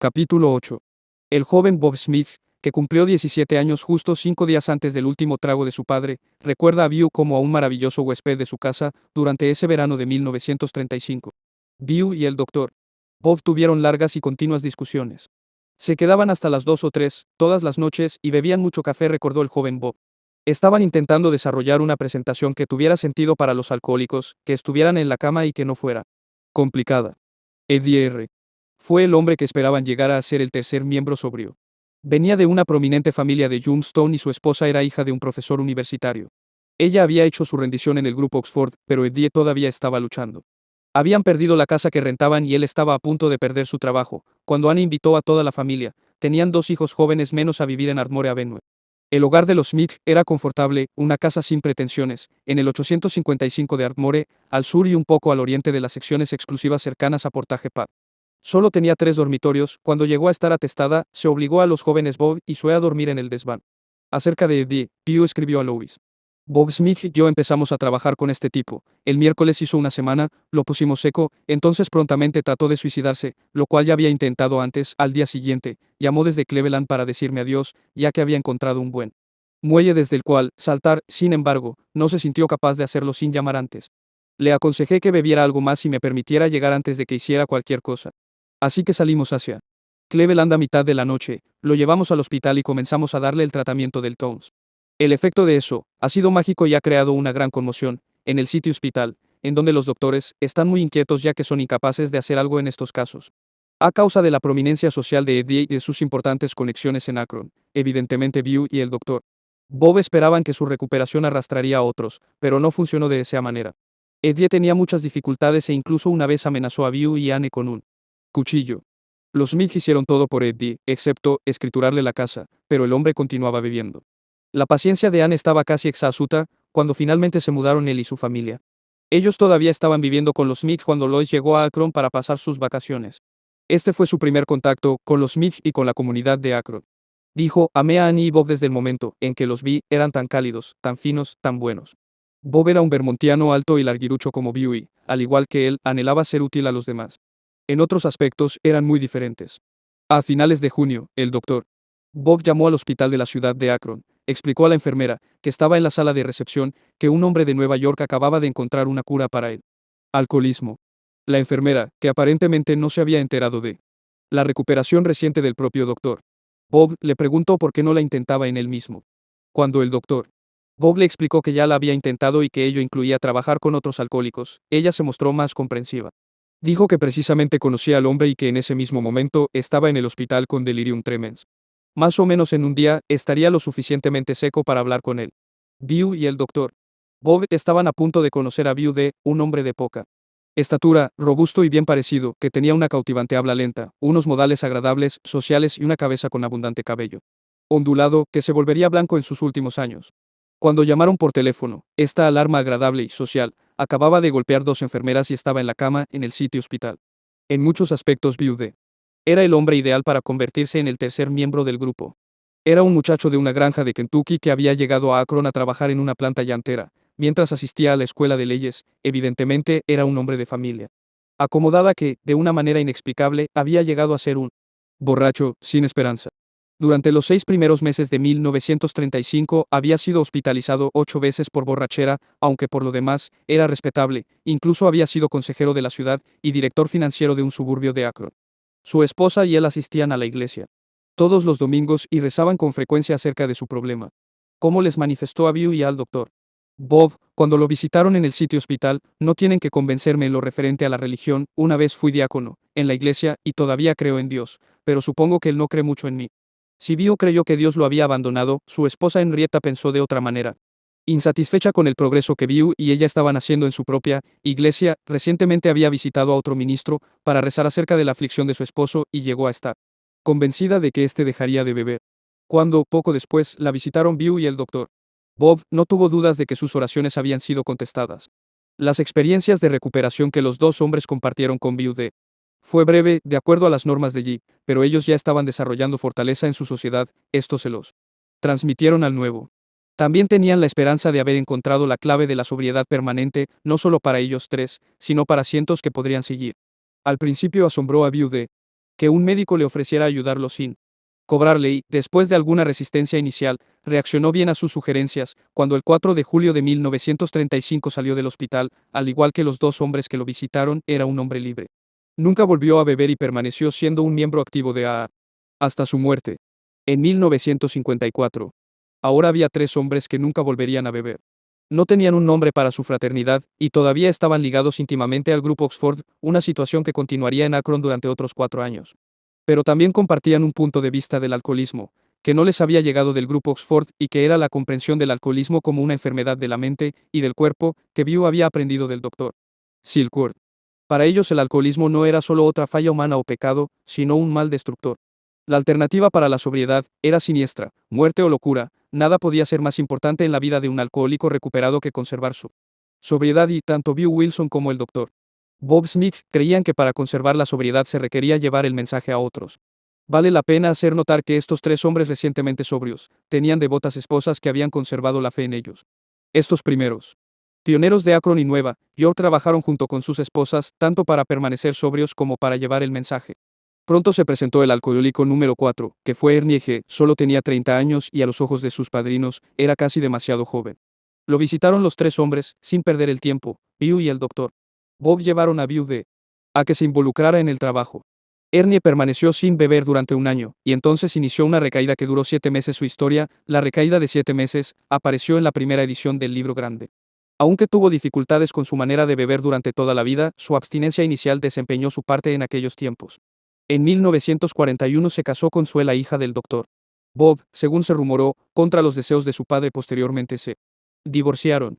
Capítulo 8. El joven Bob Smith, que cumplió 17 años justo 5 días antes del último trago de su padre, recuerda a Beau como a un maravilloso huésped de su casa durante ese verano de 1935. Beau y el doctor Bob tuvieron largas y continuas discusiones. Se quedaban hasta las 2 o 3, todas las noches, y bebían mucho café, recordó el joven Bob. Estaban intentando desarrollar una presentación que tuviera sentido para los alcohólicos, que estuvieran en la cama y que no fuera complicada. Eddie R. Fue el hombre que esperaban llegar a ser el tercer miembro sobrio. Venía de una prominente familia de Youngstown y su esposa era hija de un profesor universitario. Ella había hecho su rendición en el grupo Oxford, pero Eddie todavía estaba luchando. Habían perdido la casa que rentaban y él estaba a punto de perder su trabajo, cuando Anne invitó a toda la familia. Tenían 2 hijos jóvenes menos a vivir en Ardmore Avenue. El hogar de los Smith era confortable, una casa sin pretensiones, en el 855 de Ardmore, al sur y un poco al oriente de las secciones exclusivas cercanas a Portage Path. Solo tenía 3 dormitorios. Cuando llegó a estar atestada, se obligó a los jóvenes Bob y Sue a dormir en el desván. Acerca de Eddie, Beau escribió a Louis. Bob Smith y yo empezamos a trabajar con este tipo. El miércoles hizo una semana, lo pusimos seco, entonces prontamente trató de suicidarse, lo cual ya había intentado antes. Al día siguiente, llamó desde Cleveland para decirme adiós, ya que había encontrado un buen muelle desde el cual saltar. Sin embargo, no se sintió capaz de hacerlo sin llamar antes. Le aconsejé que bebiera algo más y me permitiera llegar antes de que hiciera cualquier cosa. Así que salimos hacia Cleveland a mitad de la noche, lo llevamos al hospital y comenzamos a darle el tratamiento del Townes. El efecto de eso ha sido mágico y ha creado una gran conmoción en el sitio hospital, en donde los doctores están muy inquietos ya que son incapaces de hacer algo en estos casos. A causa de la prominencia social de Eddie y de sus importantes conexiones en Akron, evidentemente Beau y el doctor Bob esperaban que su recuperación arrastraría a otros, pero no funcionó de esa manera. Eddie tenía muchas dificultades e incluso una vez amenazó a Beau y Anne con un cuchillo. Los Smith hicieron todo por Eddie, excepto escriturarle la casa, pero el hombre continuaba bebiendo. La paciencia de Anne estaba casi exhausta cuando finalmente se mudaron él y su familia. Ellos todavía estaban viviendo con los Smith cuando Lois llegó a Akron para pasar sus vacaciones. Este fue su primer contacto con los Smith y con la comunidad de Akron. Dijo, amé a Annie y Bob desde el momento en que los vi, eran tan cálidos, tan finos, tan buenos. Bob era un vermontiano alto y larguirucho como Beau y, al igual que él, anhelaba ser útil a los demás. En otros aspectos, eran muy diferentes. A finales de junio, el doctor Bob llamó al hospital de la ciudad de Akron, explicó a la enfermera, que estaba en la sala de recepción, que un hombre de Nueva York acababa de encontrar una cura para el alcoholismo. La enfermera, que aparentemente no se había enterado de la recuperación reciente del propio doctor Bob, le preguntó por qué no la intentaba en él mismo. Cuando el doctor Bob le explicó que ya la había intentado y que ello incluía trabajar con otros alcohólicos, ella se mostró más comprensiva. Dijo que precisamente conocía al hombre y que en ese mismo momento estaba en el hospital con delirium tremens. Más o menos en un día, estaría lo suficientemente seco para hablar con él. Beau y el doctor Bob estaban a punto de conocer a Beau un hombre de poca estatura, robusto y bien parecido, que tenía una cautivante habla lenta, unos modales agradables, sociales y una cabeza con abundante cabello ondulado, que se volvería blanco en sus últimos años. Cuando llamaron por teléfono, esta alarma agradable y social acababa de golpear 2 enfermeras y estaba en la cama en el sitio hospital. En muchos aspectos Beau era el hombre ideal para convertirse en el tercer miembro del grupo. Era un muchacho de una granja de Kentucky que había llegado a Akron a trabajar en una planta llantera, mientras asistía a la escuela de leyes. Evidentemente era un hombre de familia acomodada que, de una manera inexplicable, había llegado a ser un borracho, sin esperanza. Durante los 6 primeros meses de 1935 había sido hospitalizado 8 veces por borrachera, aunque por lo demás, era respetable, incluso había sido consejero de la ciudad y director financiero de un suburbio de Akron. Su esposa y él asistían a la iglesia todos los domingos y rezaban con frecuencia acerca de su problema. Como les manifestó a Beau y al doctor Bob, cuando lo visitaron en el sitio hospital, no tienen que convencerme en lo referente a la religión, una vez fui diácono en la iglesia y todavía creo en Dios, pero supongo que él no cree mucho en mí. Si Beau creyó que Dios lo había abandonado, su esposa Henrietta pensó de otra manera. Insatisfecha con el progreso que Beau y ella estaban haciendo en su propia iglesia, recientemente había visitado a otro ministro para rezar acerca de la aflicción de su esposo y llegó a estar convencida de que éste dejaría de beber. Cuando, poco después, la visitaron Beau y el doctor Bob, no tuvo dudas de que sus oraciones habían sido contestadas. Las experiencias de recuperación que los 2 hombres compartieron con Beau fue breve, de acuerdo a las normas de G, pero ellos ya estaban desarrollando fortaleza en su sociedad, esto se los transmitieron al nuevo. También tenían la esperanza de haber encontrado la clave de la sobriedad permanente, no solo para ellos 3, sino para cientos que podrían seguir. Al principio asombró a Beau que un médico le ofreciera ayudarlo sin cobrarle y, después de alguna resistencia inicial, reaccionó bien a sus sugerencias. Cuando el 4 de julio de 1935 salió del hospital, al igual que los dos hombres que lo visitaron, era un hombre libre. Nunca volvió a beber y permaneció siendo un miembro activo de AA hasta su muerte. En 1954. Ahora había 3 hombres que nunca volverían a beber. No tenían un nombre para su fraternidad, y todavía estaban ligados íntimamente al grupo Oxford, una situación que continuaría en Akron durante otros 4 años. Pero también compartían un punto de vista del alcoholismo, que no les había llegado del grupo Oxford y que era la comprensión del alcoholismo como una enfermedad de la mente y del cuerpo, que Bew había aprendido del Dr. Silkworth. Para ellos el alcoholismo no era solo otra falla humana o pecado, sino un mal destructor. La alternativa para la sobriedad era siniestra, muerte o locura. Nada podía ser más importante en la vida de un alcohólico recuperado que conservar su sobriedad y tanto Bew Wilson como el Dr. Bob Smith creían que para conservar la sobriedad se requería llevar el mensaje a otros. Vale la pena hacer notar que estos 3 hombres recientemente sobrios tenían devotas esposas que habían conservado la fe en ellos. Estos primeros pioneros de Akron y Nueva York trabajaron junto con sus esposas tanto para permanecer sobrios como para llevar el mensaje. Pronto se presentó el alcohólico número 4, que fue Ernie G. Solo tenía 30 años y a los ojos de sus padrinos era casi demasiado joven. Lo visitaron los 3 hombres, sin perder el tiempo. Bew y el Dr. Bob llevaron a Bew a que se involucrara en el trabajo. Ernie permaneció sin beber durante un año, y entonces inició una recaída que duró 7 meses. Su historia, la recaída de 7 meses, apareció en la primera edición del libro grande. Aunque tuvo dificultades con su manera de beber durante toda la vida, su abstinencia inicial desempeñó su parte en aquellos tiempos. En 1941 se casó con Sue, la hija del Dr. Bob, según se rumoró, contra los deseos de su padre. Posteriormente se divorciaron.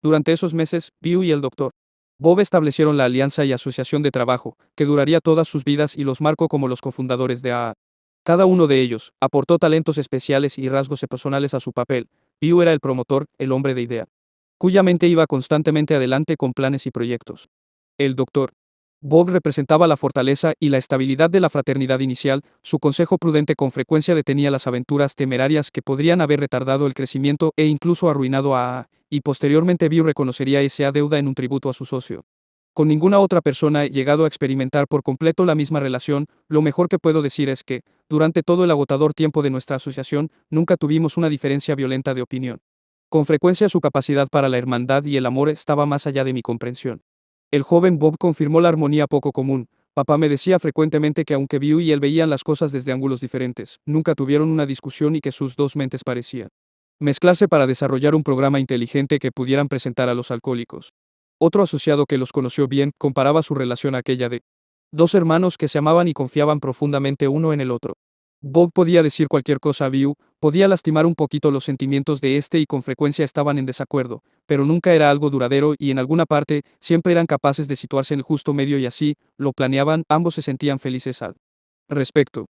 Durante esos meses, Bew y el Dr. Bob establecieron la alianza y asociación de trabajo, que duraría todas sus vidas y los marcó como los cofundadores de AA. Cada uno de ellos aportó talentos especiales y rasgos personales a su papel. Bew era el promotor, el hombre de idea, cuya mente iba constantemente adelante con planes y proyectos. El Dr. Bob representaba la fortaleza y la estabilidad de la fraternidad inicial. Su consejo prudente con frecuencia detenía las aventuras temerarias que podrían haber retardado el crecimiento e incluso arruinado a AA, y posteriormente Bew reconocería esa deuda en un tributo a su socio. Con ninguna otra persona he llegado a experimentar por completo la misma relación. Lo mejor que puedo decir es que, durante todo el agotador tiempo de nuestra asociación, nunca tuvimos una diferencia violenta de opinión. Con frecuencia su capacidad para la hermandad y el amor estaba más allá de mi comprensión. El joven Bob confirmó la armonía poco común. Papá me decía frecuentemente que aunque Bew y él veían las cosas desde ángulos diferentes, nunca tuvieron una discusión y que sus dos mentes parecían mezclarse para desarrollar un programa inteligente que pudieran presentar a los alcohólicos. Otro asociado que los conoció bien comparaba su relación a aquella de 2 hermanos que se amaban y confiaban profundamente uno en el otro. Bob podía decir cualquier cosa a Bew, podía lastimar un poquito los sentimientos de este y con frecuencia estaban en desacuerdo, pero nunca era algo duradero y en alguna parte siempre eran capaces de situarse en el justo medio y así lo planeaban. Ambos se sentían felices al respecto.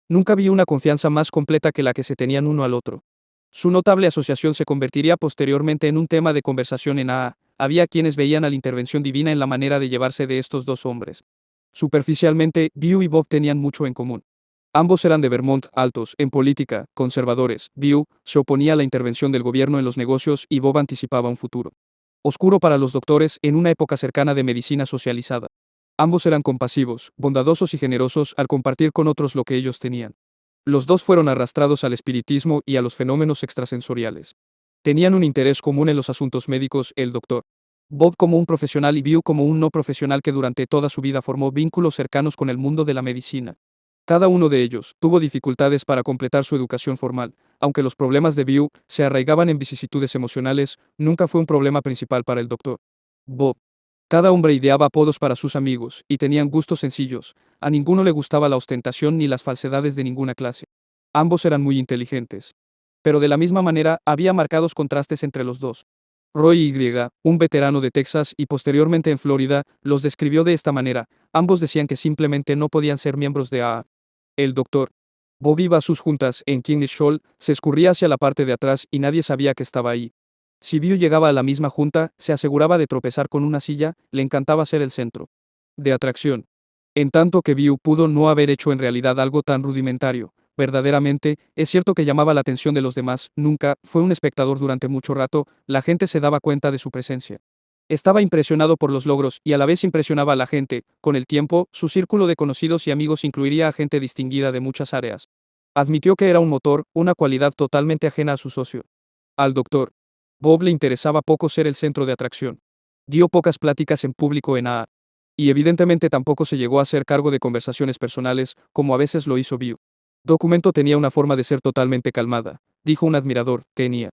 Nunca vi una confianza más completa que la que se tenían uno al otro. Su notable asociación se convertiría posteriormente en un tema de conversación en AA. Había quienes veían a la intervención divina en la manera de llevarse de estos 2 hombres. Superficialmente, Bew y Bob tenían mucho en común. Ambos eran de Vermont, altos en política, conservadores. Bew se oponía a la intervención del gobierno en los negocios y Bob anticipaba un futuro oscuro para los doctores en una época cercana de medicina socializada. Ambos eran compasivos, bondadosos y generosos al compartir con otros lo que ellos tenían. Los dos fueron arrastrados al espiritismo y a los fenómenos extrasensoriales. Tenían un interés común en los asuntos médicos, el Dr. Bob como un profesional y Bew como un no profesional que durante toda su vida formó vínculos cercanos con el mundo de la medicina. Cada uno de ellos tuvo dificultades para completar su educación formal. Aunque los problemas de Bew se arraigaban en vicisitudes emocionales, nunca fue un problema principal para el Dr. Bob. Cada hombre ideaba apodos para sus amigos, y tenían gustos sencillos. A ninguno le gustaba la ostentación ni las falsedades de ninguna clase. Ambos eran muy inteligentes. Pero de la misma manera, había marcados contrastes entre los dos. Roy Y., un veterano de Texas y posteriormente en Florida, los describió de esta manera. Ambos decían que simplemente no podían ser miembros de AA. El Dr. Bob iba a sus juntas en King's Shoal, se escurría hacia la parte de atrás y nadie sabía que estaba ahí. Si Bew llegaba a la misma junta, se aseguraba de tropezar con una silla. Le encantaba ser el centro de atracción. En tanto que Bew pudo no haber hecho en realidad algo tan rudimentario. Verdaderamente, es cierto que llamaba la atención de los demás. Nunca fue un espectador durante mucho rato. La gente se daba cuenta de su presencia. Estaba impresionado por los logros y a la vez impresionaba a la gente. Con el tiempo, su círculo de conocidos y amigos incluiría a gente distinguida de muchas áreas. Admitió que era un motor, una cualidad totalmente ajena a su socio. Al doctor Bob le interesaba poco ser el centro de atracción. Dio pocas pláticas en público en AA. Y evidentemente tampoco se llegó a hacer cargo de conversaciones personales, como a veces lo hizo View. Documento tenía una forma de ser totalmente calmada, dijo un admirador, tenía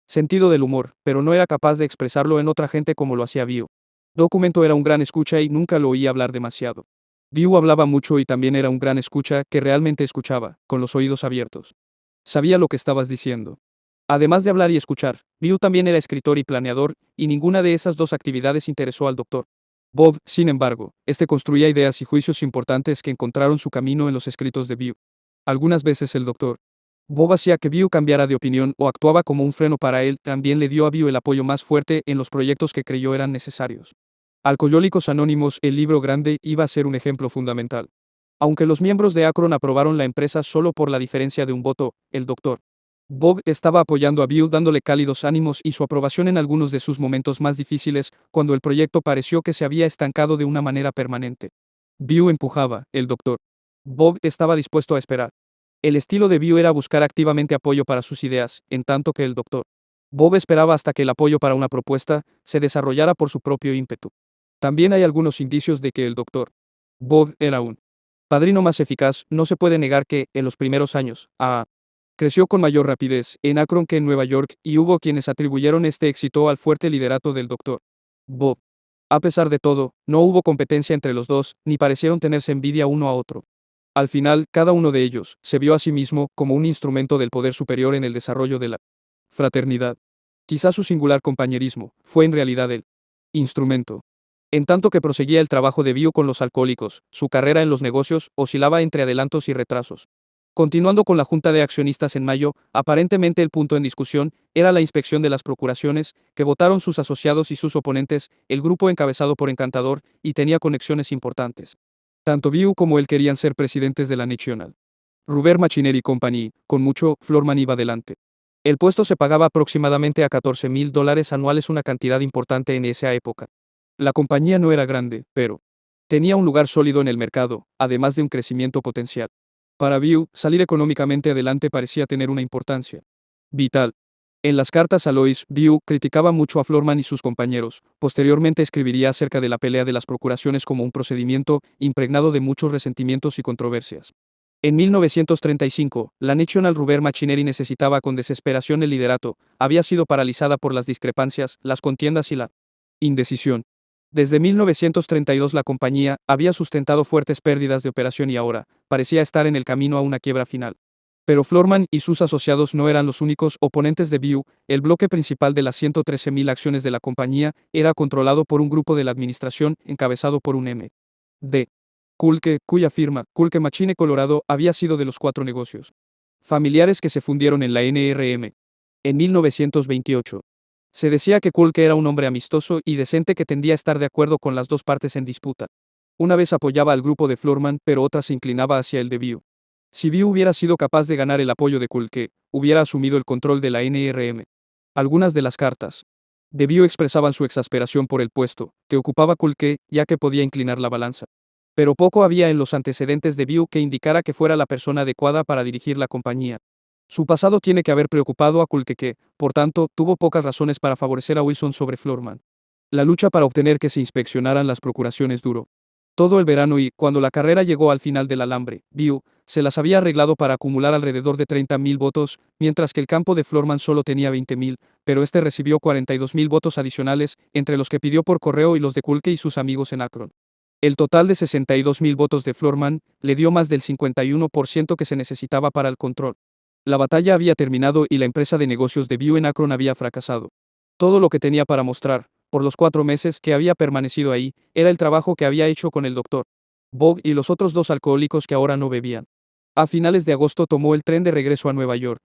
sentido del humor, pero no era capaz de expresarlo en otra gente como lo hacía View. Documento era un gran escucha y nunca lo oía hablar demasiado. View hablaba mucho y también era un gran escucha que realmente escuchaba, con los oídos abiertos. Sabía lo que estabas diciendo. Además de hablar y escuchar, View también era escritor y planeador, y ninguna de esas dos actividades interesó al doctor Bob. Sin embargo, este construía ideas y juicios importantes que encontraron su camino en los escritos de View. Algunas veces el doctor Bob hacía que View cambiara de opinión o actuaba como un freno para él. También le dio a View el apoyo más fuerte en los proyectos que creyó eran necesarios. Alcohólicos Anónimos, el libro grande, iba a ser un ejemplo fundamental. Aunque los miembros de Akron aprobaron la empresa solo por la diferencia de un voto, el doctor Bob estaba apoyando a View dándole cálidos ánimos y su aprobación en algunos de sus momentos más difíciles, cuando el proyecto pareció que se había estancado de una manera permanente. View empujaba, el doctor Bob estaba dispuesto a esperar. El estilo de View era buscar activamente apoyo para sus ideas, en tanto que el doctor Bob esperaba hasta que el apoyo para una propuesta se desarrollara por su propio ímpetu. También hay algunos indicios de que el doctor Bob era un padrino más eficaz. No se puede negar que, en los primeros años, creció con mayor rapidez en Akron que en Nueva York, y hubo quienes atribuyeron este éxito al fuerte liderato del doctor Bob. A pesar de todo, no hubo competencia entre los dos, ni parecieron tenerse envidia uno a otro. Al final, cada uno de ellos se vio a sí mismo como un instrumento del poder superior en el desarrollo de la fraternidad. Quizá su singular compañerismo fue en realidad el instrumento. En tanto que proseguía el trabajo de View con los alcohólicos, su carrera en los negocios oscilaba entre adelantos y retrasos. Continuando con la junta de accionistas en mayo, aparentemente el punto en discusión era la inspección de las procuraciones, que votaron sus asociados y sus oponentes, el grupo encabezado por Encantador, y tenía conexiones importantes. Tanto View como él querían ser presidentes de la National Rubber Machinery Company. Con mucho, Florman iba adelante. El puesto se pagaba aproximadamente a $14,000 anuales, una cantidad importante en esa época. La compañía no era grande, pero tenía un lugar sólido en el mercado, además de un crecimiento potencial. Para View, salir económicamente adelante parecía tener una importancia vital. En las cartas a Lois, View criticaba mucho a Florman y sus compañeros. Posteriormente escribiría acerca de la pelea de las procuraciones como un procedimiento impregnado de muchos resentimientos y controversias. En 1935, la National Rubber Machinery necesitaba con desesperación el liderato. Había sido paralizada por las discrepancias, las contiendas y la indecisión. Desde 1932 la compañía había sustentado fuertes pérdidas de operación y ahora parecía estar en el camino a una quiebra final. Pero Florman y sus asociados no eran los únicos oponentes de View. El bloque principal de las 113,000 acciones de la compañía era controlado por un grupo de la administración encabezado por un M.D. Kulke, cuya firma, Kulke Machine Colorado, había sido de los 4 negocios familiares que se fundieron en la NRM en 1928. Se decía que Kulke era un hombre amistoso y decente que tendía a estar de acuerdo con las dos partes en disputa. Una vez apoyaba al grupo de Florman, pero otra se inclinaba hacia el de View. Si View hubiera sido capaz de ganar el apoyo de Kulke, hubiera asumido el control de la NRM. Algunas de las cartas de View expresaban su exasperación por el puesto que ocupaba Kulke, ya que podía inclinar la balanza. Pero poco había en los antecedentes de View que indicara que fuera la persona adecuada para dirigir la compañía. Su pasado tiene que haber preocupado a Kulke que, por tanto, tuvo pocas razones para favorecer a Wilson sobre Florman. La lucha para obtener que se inspeccionaran las procuraciones duró todo el verano y, cuando la carrera llegó al final del alambre, View se las había arreglado para acumular alrededor de 30,000 votos, mientras que el campo de Florman solo tenía 20,000, pero este recibió 42,000 votos adicionales, entre los que pidió por correo y los de Kulke y sus amigos en Akron. El total de 62,000 votos de Florman le dio más del 51% que se necesitaba para el control. La batalla había terminado y la empresa de negocios de View en Akron había fracasado. Todo lo que tenía para mostrar, por los 4 meses que había permanecido ahí, era el trabajo que había hecho con el doctor Bob y los otros 2 alcohólicos que ahora no bebían. A finales de agosto tomó el tren de regreso a Nueva York.